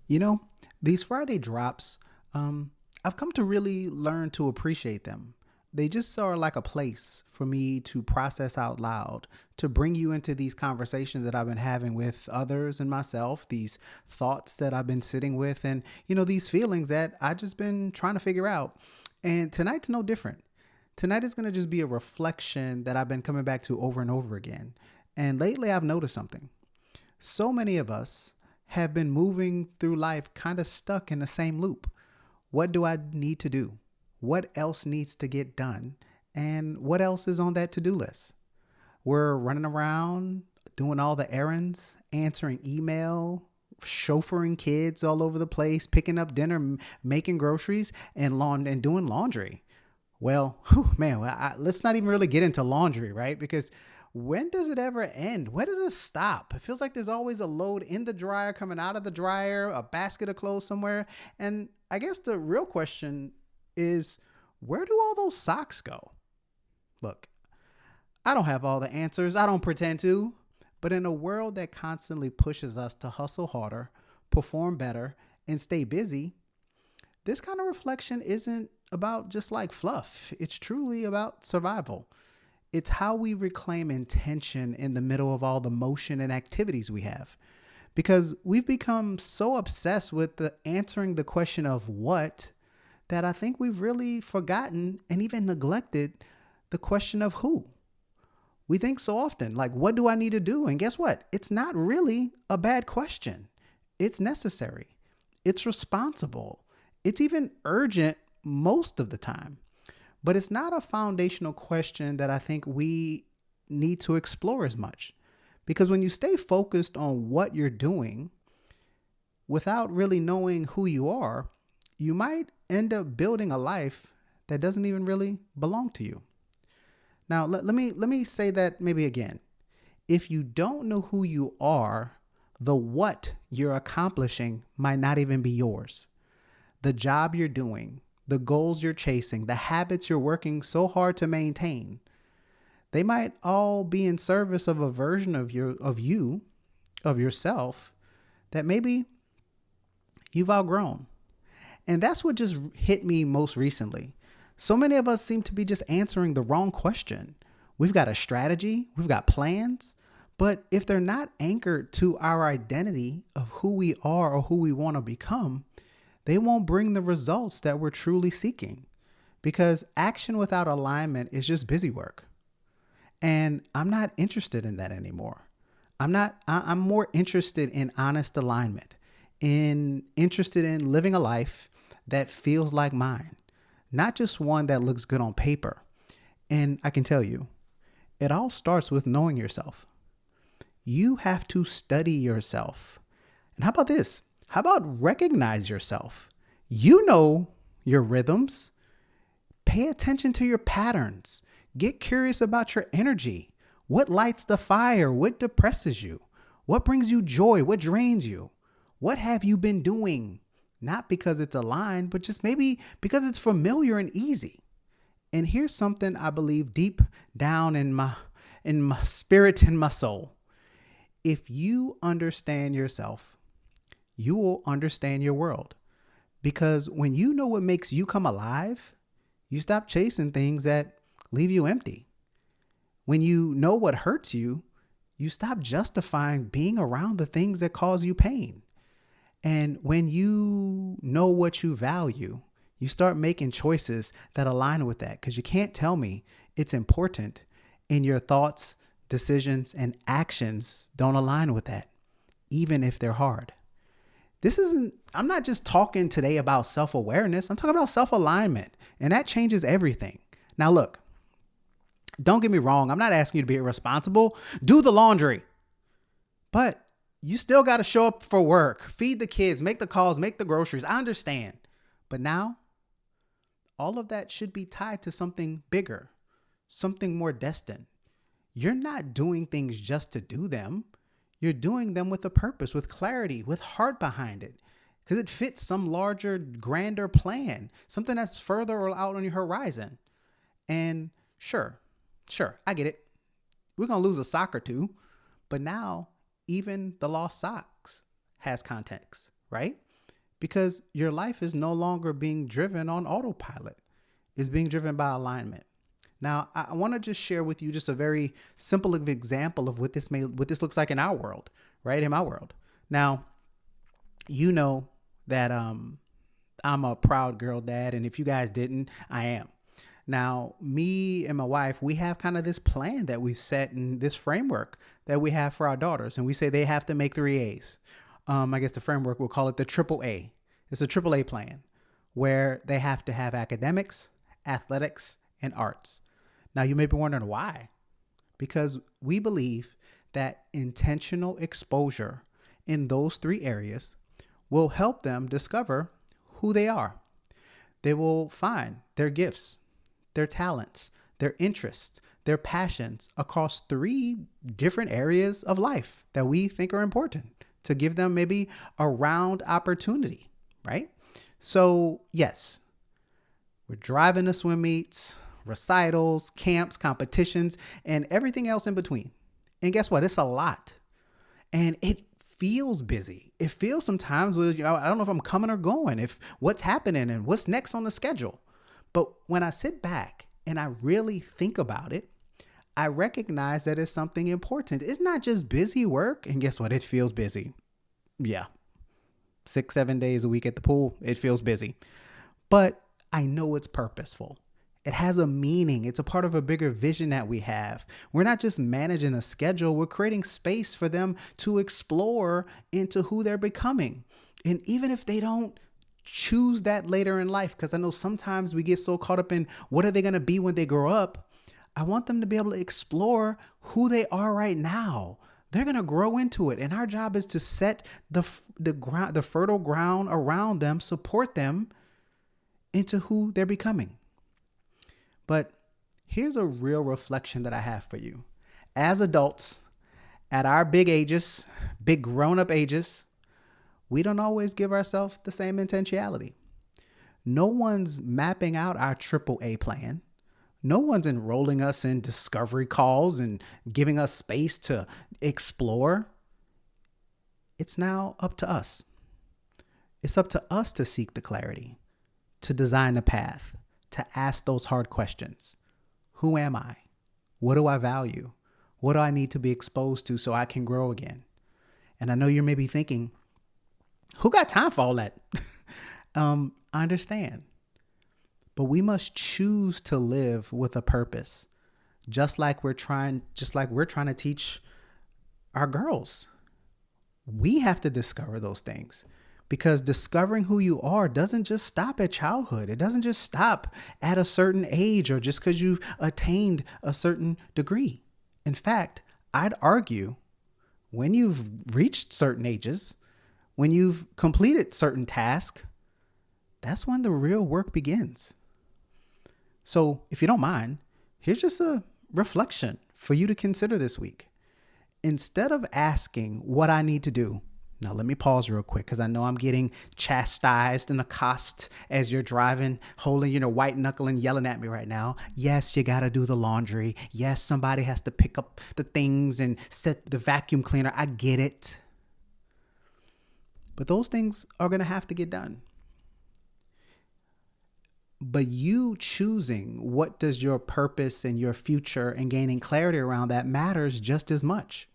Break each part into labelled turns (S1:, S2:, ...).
S1: You know, these Friday drops, I've come to really learn to appreciate them. They just are like a place for me to process out loud, to bring you into these conversations that I've been having with others and myself, these thoughts that I've been sitting with, and, these feelings that I just been trying to figure out. And tonight's no different. Tonight is going to just be a reflection that I've been coming back to over and over again. And lately I've noticed something. So many of us have been moving through life kind of stuck in the same loop. What do I need to do? What else needs to get done? And what else is on that to do list? We're running around doing all the errands, answering email, chauffeuring kids all over the place, picking up dinner, making groceries, and doing laundry. Well, man, let's not even really get into laundry, right? Because when does it ever end? When does it stop? It feels like there's always a load in the dryer, coming out of the dryer, a basket of clothes somewhere. And I guess the real question is, where do all those socks go? Look, I don't have all the answers. I don't pretend to. But in a world that constantly pushes us to hustle harder, perform better, and stay busy, this kind of reflection isn't about just like fluff. It's truly about survival. It's how we reclaim intention in the middle of all the motion and activities we have. Because we've become so obsessed with answering the question of what that I think we've really forgotten and even neglected the question of who. We think so often, like, what do I need to do? And guess what? It's not really a bad question. It's necessary. It's responsible. It's even urgent most of the time. But it's not a foundational question that I think we need to explore as much. Because when you stay focused on what you're doing without really knowing who you are, you might end up building a life that doesn't even really belong to you. Now, let me say that maybe again. If you don't know who you are, the what you're accomplishing might not even be yours. The job you're doing, the goals you're chasing, the habits you're working so hard to maintain, they might all be in service of a version of yourself that maybe you've outgrown. And that's what just hit me most recently. So many of us seem to be just answering the wrong question. We've got a strategy, we've got plans, but if they're not anchored to our identity of who we are or who we want to become, they won't bring the results that we're truly seeking, because action without alignment is just busy work. And I'm not interested in that anymore. I'm more interested in honest alignment, interested in living a life that feels like mine, not just one that looks good on paper. And I can tell you, it all starts with knowing yourself. You have to study yourself. And how about this? How about recognize yourself? You know your rhythms. Pay attention to your patterns. Get curious about your energy. What lights the fire? What depresses you? What brings you joy? What drains you? What have you been doing? Not because it's aligned, but just maybe because it's familiar and easy. And here's something I believe deep down in my spirit and my soul. If you understand yourself, you will understand your world. Because when you know what makes you come alive, you stop chasing things that leave you empty. When you know what hurts you, you stop justifying being around the things that cause you pain. And when you know what you value, you start making choices that align with that, because you can't tell me it's important and your thoughts, decisions, and actions don't align with that, even if they're hard. I'm not just talking today about self-awareness. I'm talking about self-alignment, and that changes everything. Now, look, don't get me wrong. I'm not asking you to be irresponsible. Do the laundry, but you still got to show up for work, feed the kids, make the calls, make the groceries. I understand. But now all of that should be tied to something bigger, something more destined. You're not doing things just to do them. You're doing them with a purpose, with clarity, with heart behind it, because it fits some larger, grander plan, something that's further out on your horizon. And sure, I get it. We're going to lose a sock or two, but now even the lost socks has context, right? because your life is no longer being driven on autopilot. It's being driven by alignment. Now, I want to just share with you just a very simple example of what this looks like in our world, right? In my world. Now, you know that I'm a proud girl dad, and if you guys didn't, I am. Now, me and my wife, we have kind of this plan that we set in this framework that we have for our daughters, and we say they have to make 3 A's. I guess the framework, we'll call it the triple A. It's a triple A plan where they have to have academics, athletics, and arts. Now, you may be wondering why. Because we believe that intentional exposure in those 3 areas will help them discover who they are. They will find their gifts, their talents, their interests, their passions across 3 different areas of life that we think are important to give them maybe a round opportunity, right? So yes, we're driving to swim meets, recitals, camps, competitions, and everything else in between. And guess what? It's a lot. And it feels busy. It feels sometimes, I don't know if I'm coming or going, if what's happening and what's next on the schedule. But when I sit back and I really think about it, I recognize that it's something important. It's not just busy work. And guess what? It feels busy. Yeah. 6-7 days a week at the pool. It feels busy. But I know it's purposeful. It has a meaning. It's a part of a bigger vision that we have. We're not just managing a schedule. We're creating space for them to explore into who they're becoming. And even if they don't choose that later in life, because I know sometimes we get so caught up in what are they going to be when they grow up, I want them to be able to explore who they are right now. They're going to grow into it. And our job is to set the fertile ground around them, support them into who they're becoming. But here's a real reflection that I have for you. As adults, at our big ages, big grown-up ages, we don't always give ourselves the same intentionality. No one's mapping out our triple A plan. No one's enrolling us in discovery calls and giving us space to explore. It's now up to us. It's up to us to seek the clarity, to design the path, to ask those hard questions. Who am I? What do I value? What do I need to be exposed to so I can grow again? And I know you're maybe thinking, who got time for all that? I understand. But we must choose to live with a purpose, just like we're trying to teach our girls. We have to discover those things. Because discovering who you are doesn't just stop at childhood. It doesn't just stop at a certain age or just because you've attained a certain degree. In fact, I'd argue when you've reached certain ages, when you've completed certain tasks, that's when the real work begins. So if you don't mind, here's just a reflection for you to consider this week. Instead of asking what I need to do, now, let me pause real quick because I know I'm getting chastised and accosted as you're driving, holding, white knuckling, yelling at me right now. Yes, you got to do the laundry. Yes, somebody has to pick up the things and set the vacuum cleaner. I get it. But those things are going to have to get done. But you choosing what does your purpose and your future and gaining clarity around that matters just as much.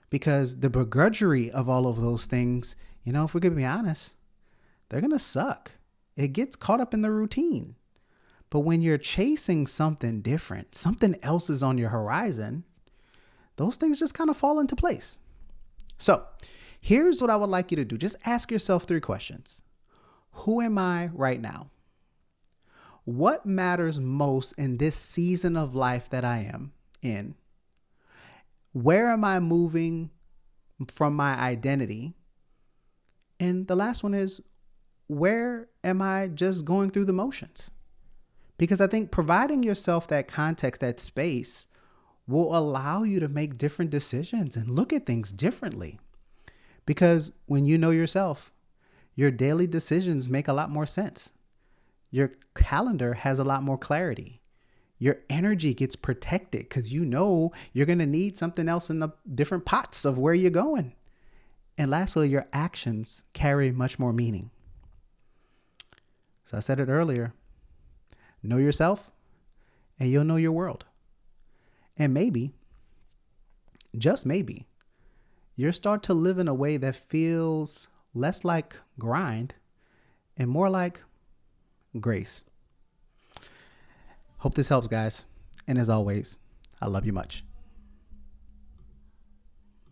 S1: Because the begrudgery of all of those things, if we're going to be honest, they're going to suck. It gets caught up in the routine. But when you're chasing something different, something else is on your horizon, those things just kind of fall into place. So here's what I would like you to do. Just ask yourself 3 questions. Who am I right now? What matters most in this season of life that I am in? Where am I moving from my identity? And the last one is, where am I just going through the motions? Because I think providing yourself that context, that space, will allow you to make different decisions and look at things differently. Because when you know yourself, your daily decisions make a lot more sense. Your calendar has a lot more clarity. Your energy gets protected because you're going to need something else in the different pots of where you're going. And lastly, your actions carry much more meaning. So I said it earlier. Know yourself and you'll know your world. And maybe, just maybe, you'll start to live in a way that feels less like grind and more like grace. Hope this helps, guys. And as always, I love you much.